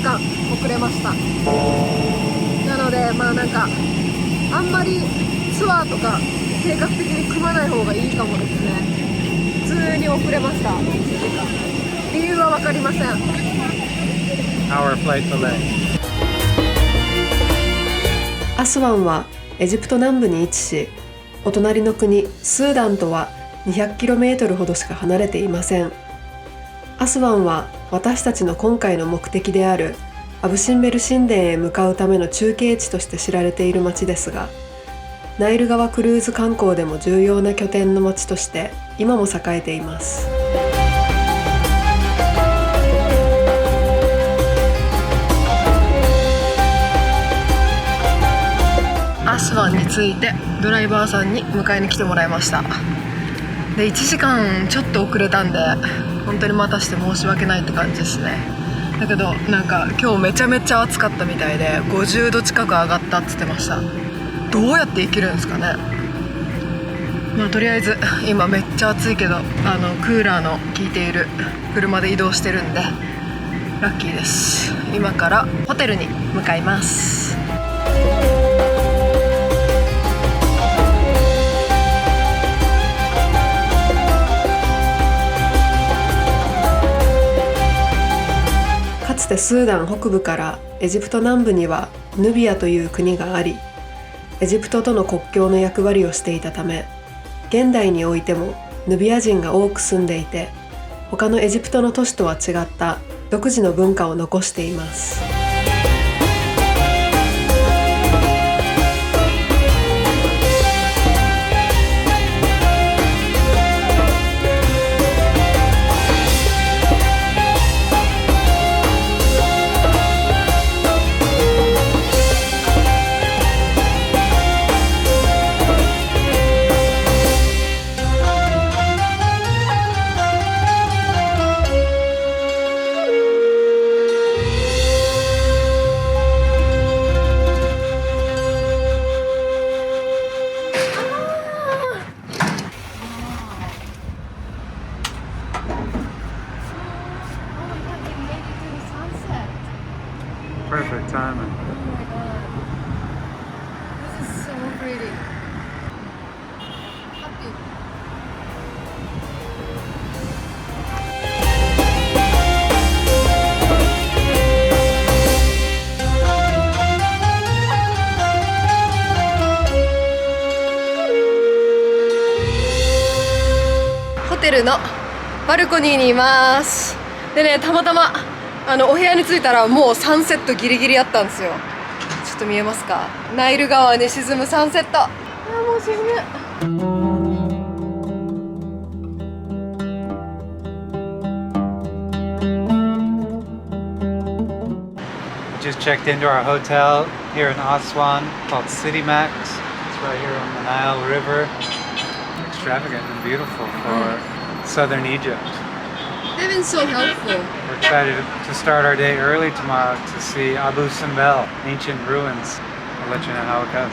間遅れました。なのでなんかあんまりツアーとか計画的に組まない方がいいかもですね。普通に遅れました。1時間。理由は分かりません。Our flight delay. アスワンはエジプト南部に位置し、お隣の国スーダンとは 200km ほどしか離れていません。アスワンは私たちの今回の目的であるアブシンベル神殿へ向かうための中継地として知られている町ですが、ナイル川クルーズ観光でも重要な拠点の町として今も栄えています。アスワンに着いてドライバーさんに迎えに来てもらいました。で1時間ちょっと遅れたんで本当に待たして申し訳ないって感じですね。だけどなんか今日めちゃめちゃ暑かったみたいで50度近く上がったって言ってました。どうやって生きるんですかね。とりあえず今めっちゃ暑いけどクーラーの効いている車で移動してるんでラッキーです。今からホテルに向かいます。かつてスーダン北部からエジプト南部にはヌビアという国があり、エジプトとの国境の役割をしていたため、現代においてもヌビア人が多く住んでいて、他のエジプトの都市とは違った独自の文化を残しています。Perfect timing. This is so pretty. Happy. ホテルのバルコニーにいます。でね、たまたまお部屋に着いたらもうサンセットギリギリあったんですよ。ちょっと見えますか？ナイル川に沈むサンセット。もう沈む。Just checked into our hotel here in Aswan called City Max. It's right here on the Nile River. Extravagant and beautiful for southern Egypt. They've been so helpful. We're excited to start our day early tomorrow to see Abu Simbel, ancient ruins. I'll let you know how it goes.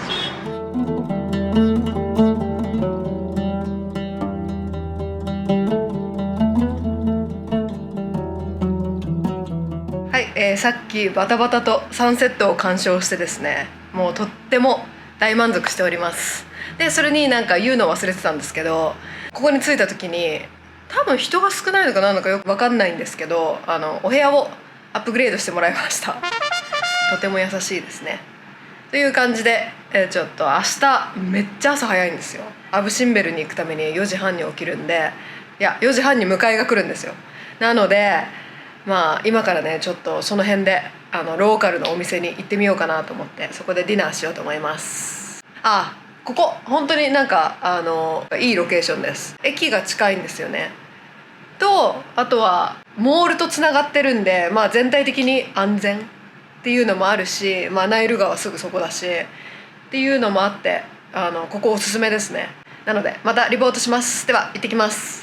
はい、さっきバタバタとサンセットを鑑賞してですね、もうとっても大満足しております。でそれになんか言うのを忘れてたんですけど、ここに着いた時に多分人が少ないのか何のかよく分かんないんですけど、お部屋をアップグレードしてもらいました。とても優しいですね。という感じで、ちょっと明日めっちゃ朝早いんですよ。アブシンベルに行くために4時半に起きるんで、いや4時半に迎えが来るんですよ。なので今からねちょっとその辺でローカルのお店に行ってみようかなと思って、そこでディナーしようと思います。ここ本当になんかいいロケーションです。駅が近いんですよね。とあとはモールとつながってるんで、全体的に安全っていうのもあるし、ナイル川すぐそこだしっていうのもあって、ここおすすめですね。なのでまたリポートします。では行ってきます。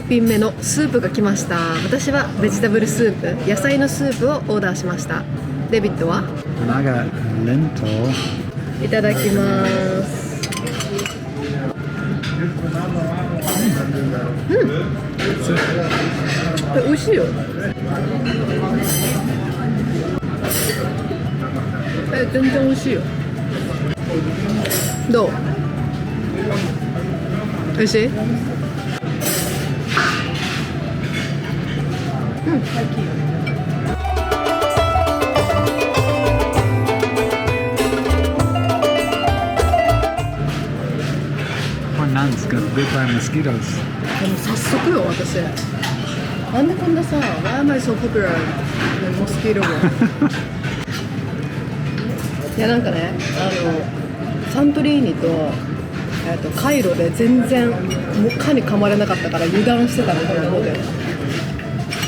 品目のスープが来ました。私はベジタブルスープ、野菜のスープをオーダーしました。デビッドは And I got lentil. いただきます。美味しいよ。全然美味しいよ。どう？美味しい？Poor nuns got bit by mosquitoes. でも早速よ、私。なんでこんなさ、Why am I so popular? モスキートも。いやなんかね、サントリーニと、カイロで全然蚊に噛まれなかったから油断してたの、このホテル。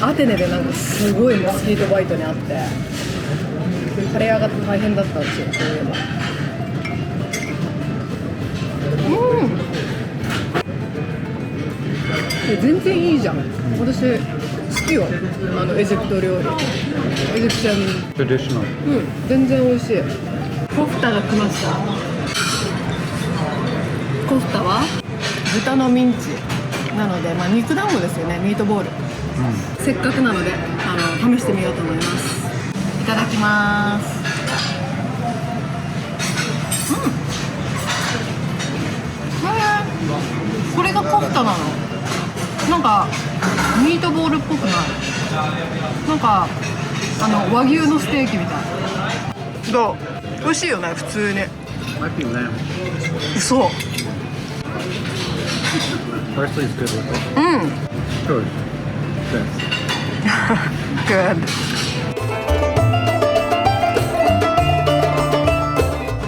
アテネでなんかすごいモスキートバイトにあって、枯れ上がって大変だったんですよ、そういえば。全然いいじゃん。私好きよ、エジプト料理。エジプシャン。Traditional. 全然美味しい。コフタが来ました。コフタは豚のミンチなので、肉団子ですよね、ミートボール。せっかくなので試してみようと思います。いただきます。これがコフタなの。なんかミートボールっぽくない。なんか和牛のステーキみたい。どう？美味しいよね、普通に。Might be lamb. 嘘。Parsley is good with it. Good. Good. Good.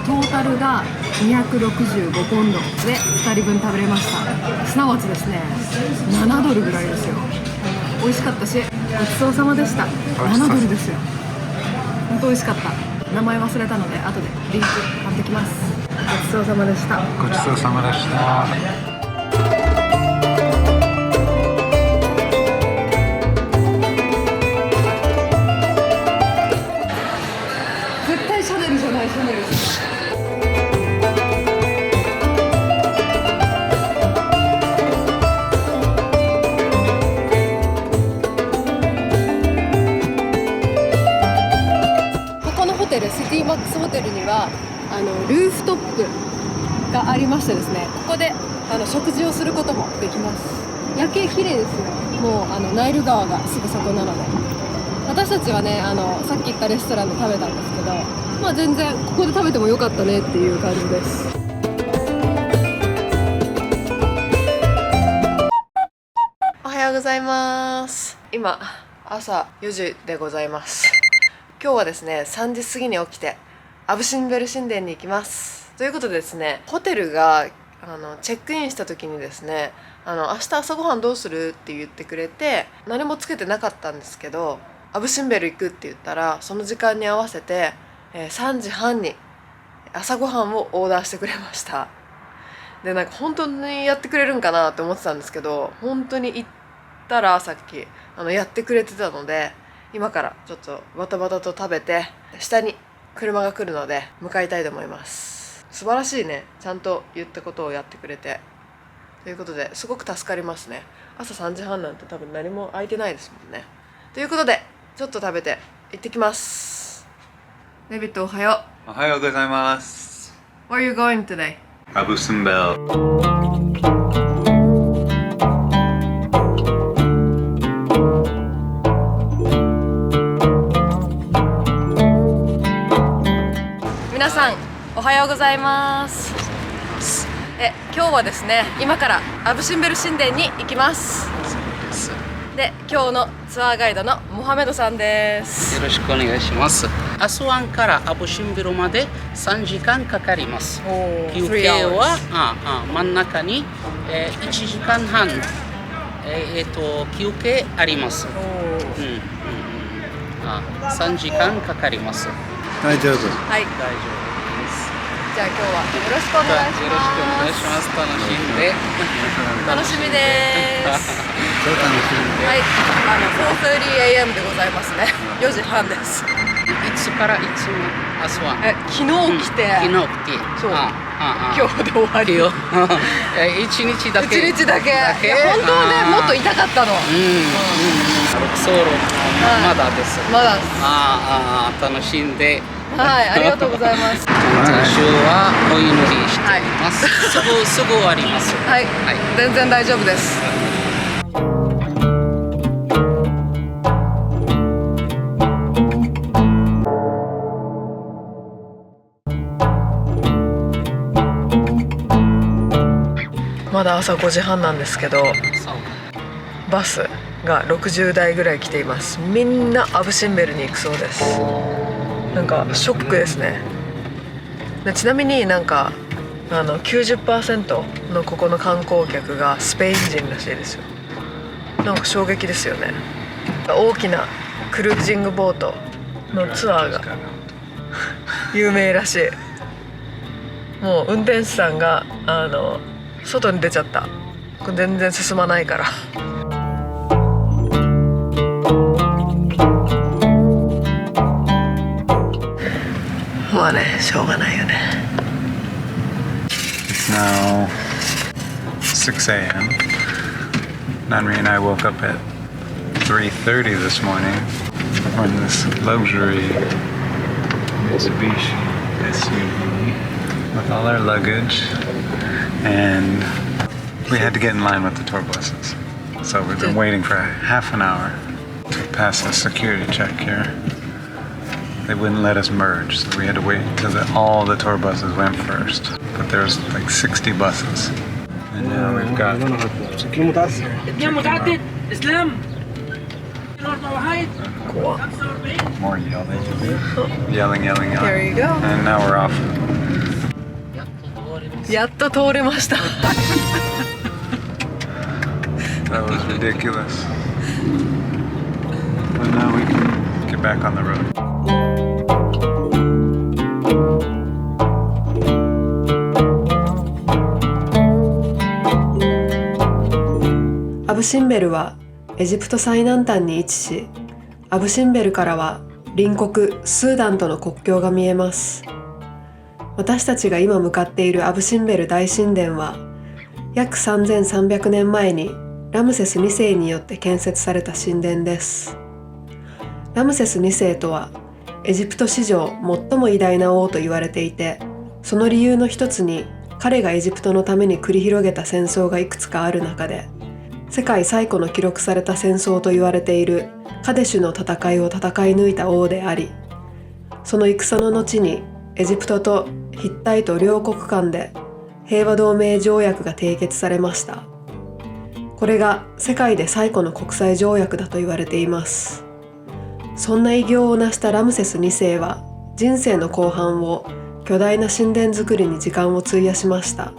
トータルが265ポンドで2人分食べれました。すなわちですね、7ドルぐらいですよ。美味しかったし、ごちそうさまでした。7ドルですよ。本当美味しかった。名前忘れたので後でリンク貼ってきます。ごちそうさまでした。ごちそうさまでした。絶対シャネルじゃない、シャネル。ここのホテル、シティマックスホテルにはルーフトップがありましてですね、ここで食事をすることもできます。夜景綺麗ですよ。もうナイル川がすぐそこなので。私たちはねさっき行ったレストランで食べたんですけど、全然ここで食べてもよかったねっていう感じです。おはようございます。今朝4時でございます。今日はですね3時過ぎに起きてアブシンベル神殿に行きます。ということでですね、ホテルがチェックインした時にですね明日朝ごはんどうするって言ってくれて、何もつけてなかったんですけど、アブシンベル行くって言ったらその時間に合わせて3時半に朝ごはんをオーダーしてくれました。でなんか本当にやってくれるんかなって思ってたんですけど、本当に行ったらさっきやってくれてたので、今からちょっとバタバタと食べて下に車が来るので向かいたいと思います。素晴らしいね、ちゃんと言ったことをやってくれて。ということですごく助かりますね。朝3時半なんて多分何も空いてないですもんね。ということでちょっと食べて行ってきます。デビッドおはよおはようございます。う。Where are you going today? Abu Simbel. 皆さんおはようございます。今日はですね、今からアブシンベル神殿に行きます。で、今日のツアーガイドのモハメドさんです。よろしくお願いします。アスワンからアブシンベルまで3時間かかります。休憩は真ん中に、1時間半、休憩あります。3時間かかります。大丈夫。はい。大丈夫です。じゃあ今日はよろしくお願いしよろしくお願いしまます。楽しんで。す。楽しみです。はい、4:30 a.m. でございますね。4時半です。いつからいつもアスワン。昨日来て、昨日来て。そう今今日で終わり。日。一日だけ。一日だけ。いや本当はねもっと痛かったの。ソロまだです。まだ。楽しんで。はい、ありがとうございます。今週はお祈りしています。すぐ終わります。はい、全然大丈夫です。まだ朝5時半なんですけど、バスが60台ぐらい来ています。みんなアブシンベルに行くそうです。なんかショックですね。でちなみになんか90% のここの観光客がスペイン人らしいですよ。なんか衝撃ですよね。大きなクルージングボートのツアーが有名らしい。もう運転手さんが外に出ちゃった。これ全然進まないから。まあね、しょうがないよね。It's now 6 a.m. Nanri and I woke up at 3:30 this morning on this luxury Mitsubishi SUV with all our luggage, and we had to get in line with the tour buses. So we've been waiting for half an hour to pass the security check here. They wouldn't let us merge, so we had to wait until all the tour buses went first. But there's like 60 buses. And now we've got more yelling. There you go. And now we're off. やっと通れました。That was ridiculous. But now we can get back on the road. アブシンベルはエジプト最南端に位置し、アブシンベルからは隣国スーダンとの国境が見えます。私たちが今向かっているアブシンベル大神殿は、約3300年前にラムセス2世によって建設された神殿です。ラムセス2世とはエジプト史上最も偉大な王と言われていて、その理由の一つに彼がエジプトのために繰り広げた戦争がいくつかある中で、世界最古の記録された戦争と言われているカデシュの戦いを戦い抜いた王であり、その戦の後にエジプトとヒッタイト両国間で平和同盟条約が締結されました。これが世界で最古の国際条約だと言われています。そんな偉業を成したラムセス2世は人生の後半を巨大な神殿作りに時間を費やしました。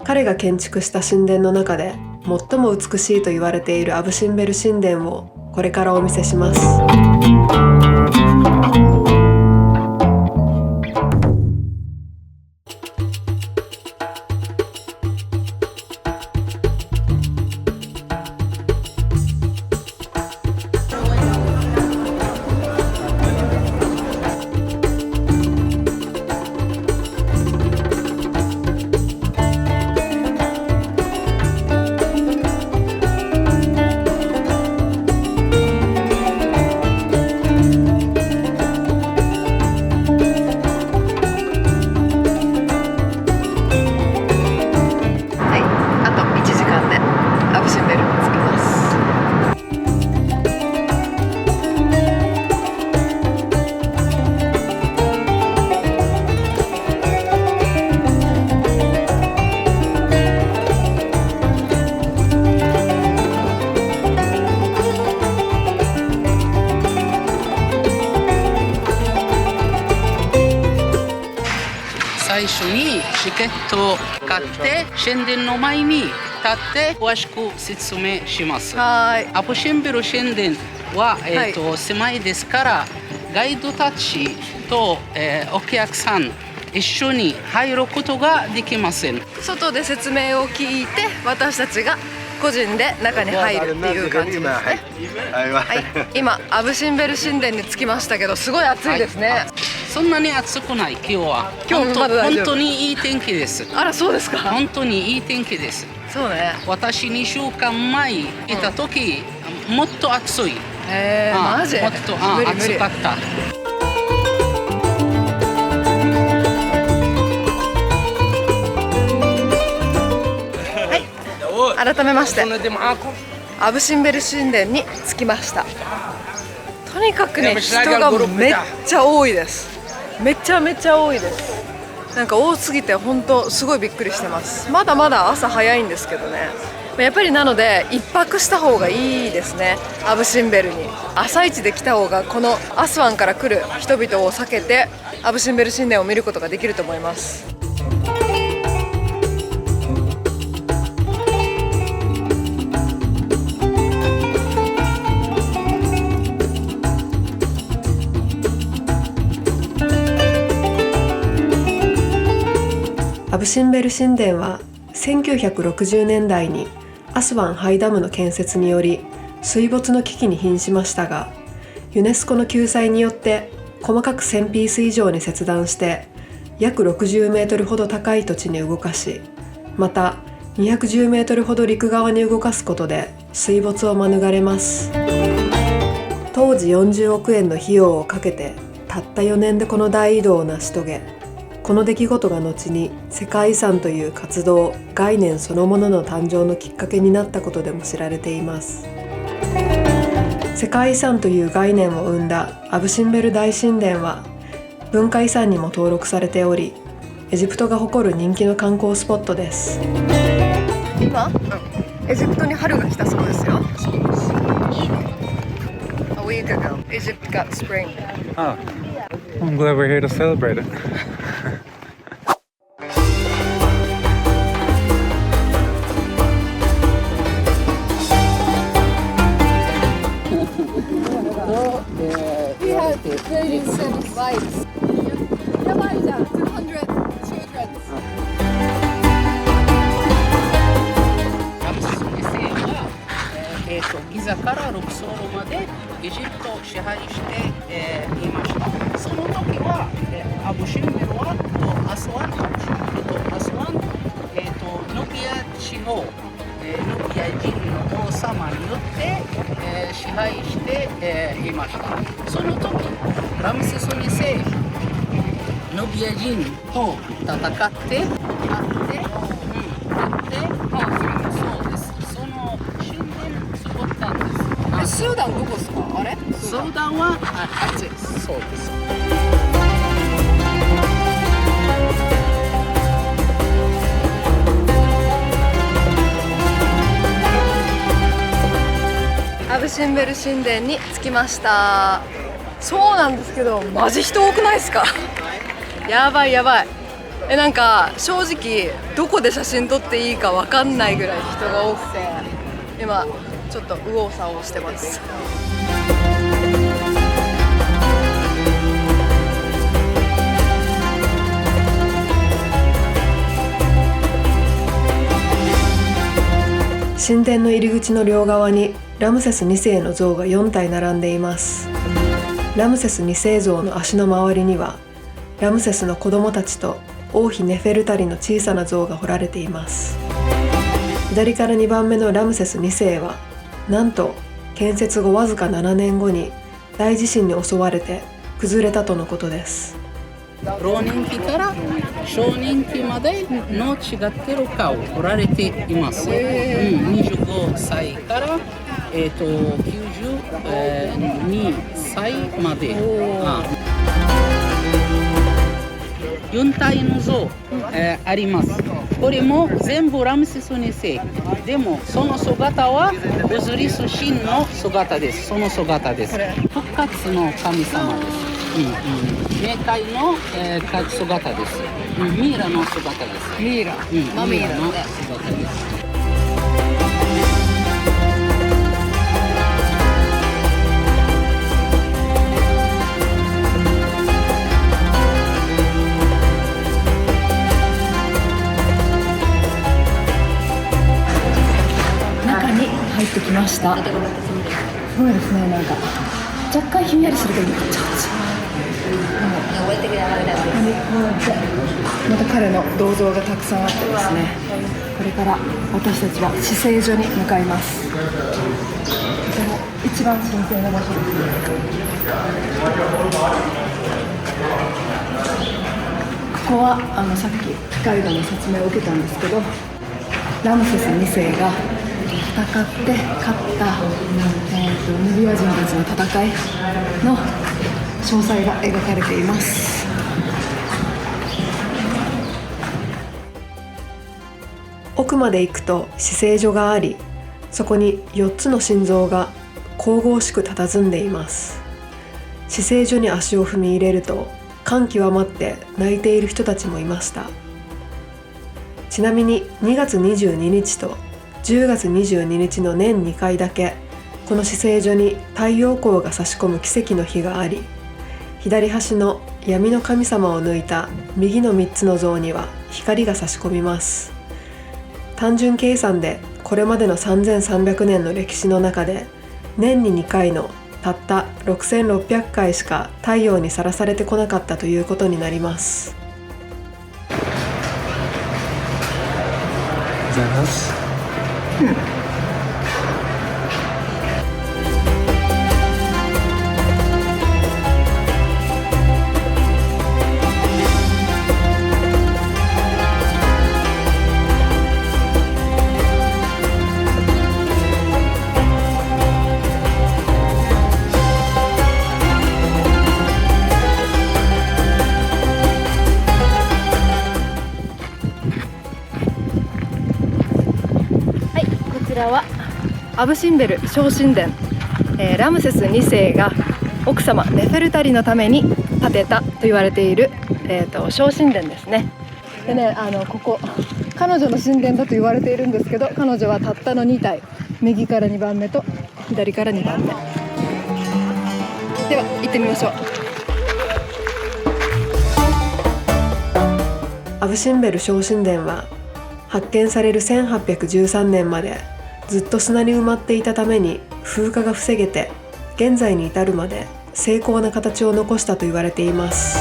彼が建築した神殿の中で最も美しいと言われているアブシンベル神殿をこれからお見せします。最初にチケットを買って神殿の前に立って詳しく説明します。アブシンベル神殿は、狭いですからガイドたちと、お客さん一緒に入ることができません。外で説明を聞いて私たちが個人で中に入るっていう感じですね。はい、今アブシンベル神殿に着きましたけど、すごい暑いですね。そんなに暑くない今日は。今日まだ大丈夫。本当にいい天気です。あら、そうですか。本当にいい天気です。そうね。私2週間前いた時、もっと暑い。マジ？もっと無理無理暑かった。改めましてアブシンベル神殿に着きました。とにかくね、人がめっちゃ多いです。めちゃめちゃ多いです。なんか多すぎて本当すごいびっくりしてます。まだまだ朝早いんですけどね、やっぱりなので一泊した方がいいですね。アブシンベルに朝一で来た方がこのアスワンから来る人々を避けてアブシンベル神殿を見ることができると思います。アブシンベル神殿は1960年代にアスワンハイダムの建設により水没の危機に瀕しましたが、ユネスコの救済によって細かく1000ピース以上に切断して約60メートルほど高い土地に動かし、また210メートルほど陸側に動かすことで水没を免れます。当時40億円の費用をかけてたった4年でこの大移動を成し遂げ、この出来事が後に世界遺産という活動概念そのものの誕生のきっかけになったことでも知られています。世界遺産という概念を生んだアブシンベル大神殿は文化遺産にも登録されており、エジプトが誇る人気の観光スポットです。今、エジプトに春が来たそうですよ。そうです。A week ago, Egypt got spring. Oh, I'm glad we're here to celebrate it. We have 37 lights. やばいじゃん、200 children. ラムセス2世は、ギザからルクソールまでエジプトを支配して、いました。その時は、アブシンベルはアスワン、ヌビア地方、ヌビア人の王様によって、支配して、いました。その時ラムセス2世ヌビア人と戦ってそうです。その神殿作ったんです。スーダンどこですか？あれ？スーダンはあっちです。そうです。アブシンベル神殿に着きました。そうなんですけど、マジ人多くないですか？やばいやばい。なんか正直どこで写真撮っていいか分かんないぐらい人が多くて、今ちょっと右往左往してます。神殿の入り口の両側にラムセス2世の像が4体並んでいます。ラムセス2世像の足の周りにはラムセスの子供たちと王妃ネフェルタリの小さな像が彫られています。左から2番目のラムセス2世はなんと建設後わずか7年後に大地震に襲われて崩れたとのことです。老人期から少年期までの違ってる顔を彫られています。25歳から92歳まで。4体の像、あります。これも全部ラムセス2世。でもその姿はオズリス神の姿です。その姿です。復活の神様です。冥界の、姿です。ミイラの姿です。ミイラ、ミイラの姿です。した。すごいですね、なんか若干ひんやりするけどめっちゃ暑い。また彼の銅像がたくさんあってですね、これから私たちは至聖所に向かいます。とても一番神聖な場所ですね。ここはさっきガイドの説明を受けたんですけど、ラムセス2世が戦って勝った、ヌビア人たちの戦いの詳細が描かれています。奥まで行くと至聖所があり、そこに4つの心臓が神々しく佇んでいます。至聖所に足を踏み入れると感極まって泣いている人たちもいました。ちなみに2月22日と10月22日の年2回だけこの至聖所に太陽光が差し込む奇跡の日があり、左端の闇の神様を抜いた右の3つの像には光が差し込みます。単純計算でこれまでの3300年の歴史の中で年に2回のたった6600回しか太陽にさらされてこなかったということになります。Is that us? Yeah. こちらはアブ・シンベル小神殿、ラムセス2世が奥様ネフェルタリのために建てたと言われている、小神殿ですね。でね、ここ彼女の神殿だと言われているんですけど、彼女はたったの2体、右から2番目と左から2番目。では行ってみましょう。アブ・シンベル小神殿は発見される1813年までずっと砂に埋まっていたために風化が防げて、現在に至るまで精巧な形を残したと言われています。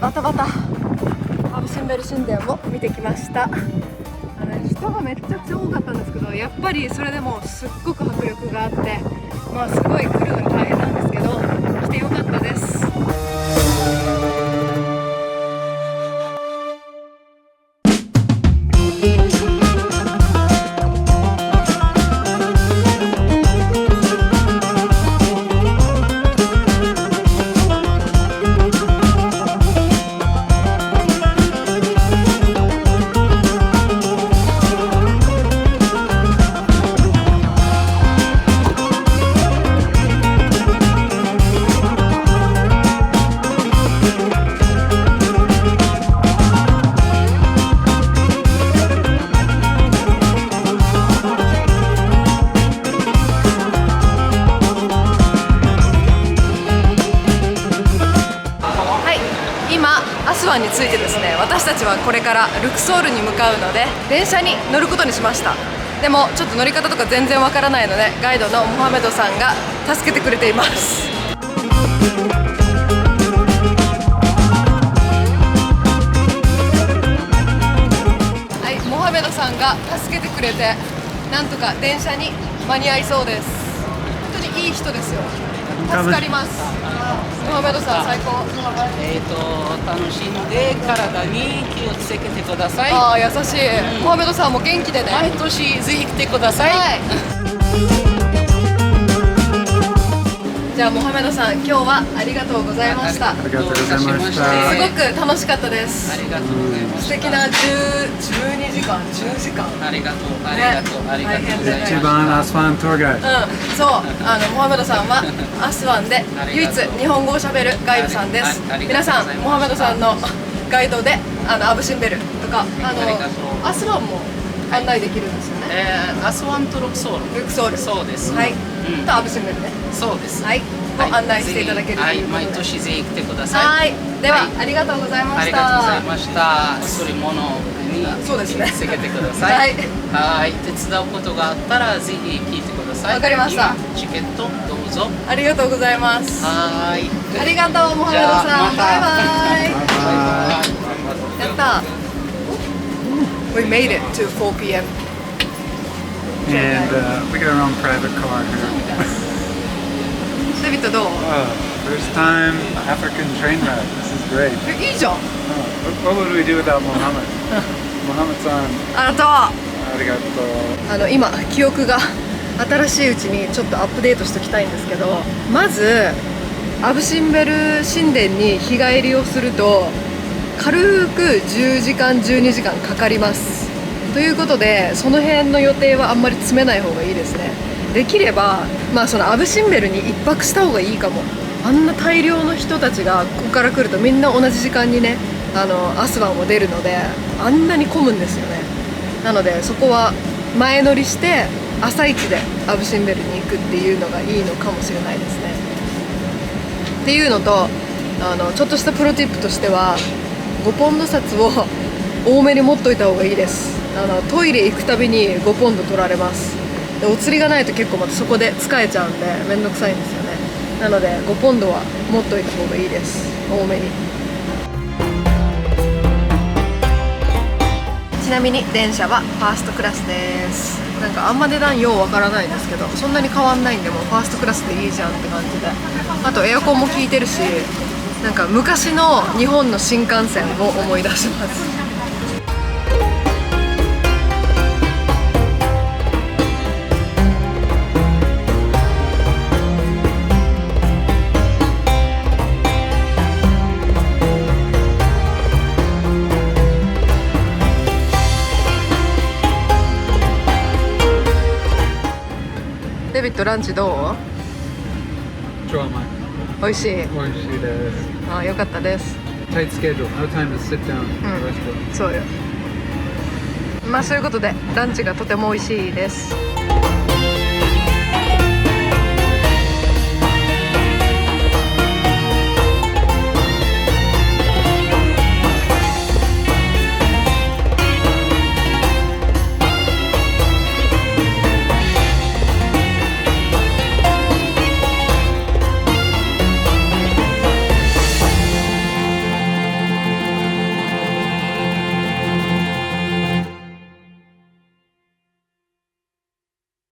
バタバタアブ・シンベル神殿を見てきました。人がめっちゃ多かったんですけど、やっぱりそれでもすっごく迫力があって、すごい来るのに大変なんですけど、来てよかったです。アスワンについてですね、私たちはこれからルクソールに向かうので電車に乗ることにしました。でもちょっと乗り方とか全然わからないので、ガイドのモハメドさんが助けてくれています。はい、モハメドさんが助けてくれて、なんとか電車に間に合いそうです。本当にいい人ですよ。助かります。モハメドさん最高。楽しんで体に気をつけてください。ああ優しい。モハメドさんも元気でね。毎年ぜひ来てください。はい。じゃあモハメドさん今日はありがとうございました。ありがとうございました。すごく楽しかったです。ありがとうございました。素敵な12時間10時間。ありがとうありがとうありがとうございました。一番アスワントゥアガイド。そうモハメドさんはアスワンで唯一日本語をしゃべるガイドさんです。皆さんモハメドさんのガイドでアブシンベルとかアスワンも案内できるんですよね。アスワンとルクソール。ルクソール。そうです。はい。とアブシンベルね。そうです。はい。を案内していただけるということで。毎年ぜひ来てください。はい。ではありがとうございました。ありがとうございました。すり物にそうですね。つけてください。はい。手伝うことがあったらぜひ聞いてください。わかりました。チケットどうぞ。ありがとうございます。はい。ありがとうモハメドさん。バイバイ。やった。We made it to 4 p.m. And we got our own private car here. デビットどう？ First time African train ride. This is great. いいじゃん。What would we do without Mohammed? Mohammed-san. ありがとう。ありがとう。今記憶が新しいうちにちょっとアップデートしておきたいんですけど、まずアブシンベル神殿に日帰りをすると軽く10時間12時間かかります。ということでその辺の予定はあんまり詰めない方がいいですね。できればそのアブシンベルに一泊した方がいいかも。あんな大量の人たちがここから来るとみんな同じ時間にねアスワンを出るのであんなに混むんですよね。なのでそこは前乗りして朝一でアブシンベルに行くっていうのがいいのかもしれないですね。っていうのとちょっとしたプロティップとしては5ポンド札を多めに持っといた方がいいです。トイレ行くたびに5ポンド取られます。でお釣りがないと結構またそこで使えちゃうんでめんどくさいんですよね。なので5ポンドは持っといた方がいいです。多めに。ちなみに電車はファーストクラスです。なんかあんま値段ようわからないんですけどそんなに変わんないんでもうファーストクラスでいいじゃんって感じで、あとエアコンも効いてるしなんか昔の日本の新幹線を思い出します。デビッドランチどう？超甘い。美味しい。美味しいです。あ、よかったです。Tight schedule. No time to sit down. そうよ。そういうことでランチがとても美味しいです。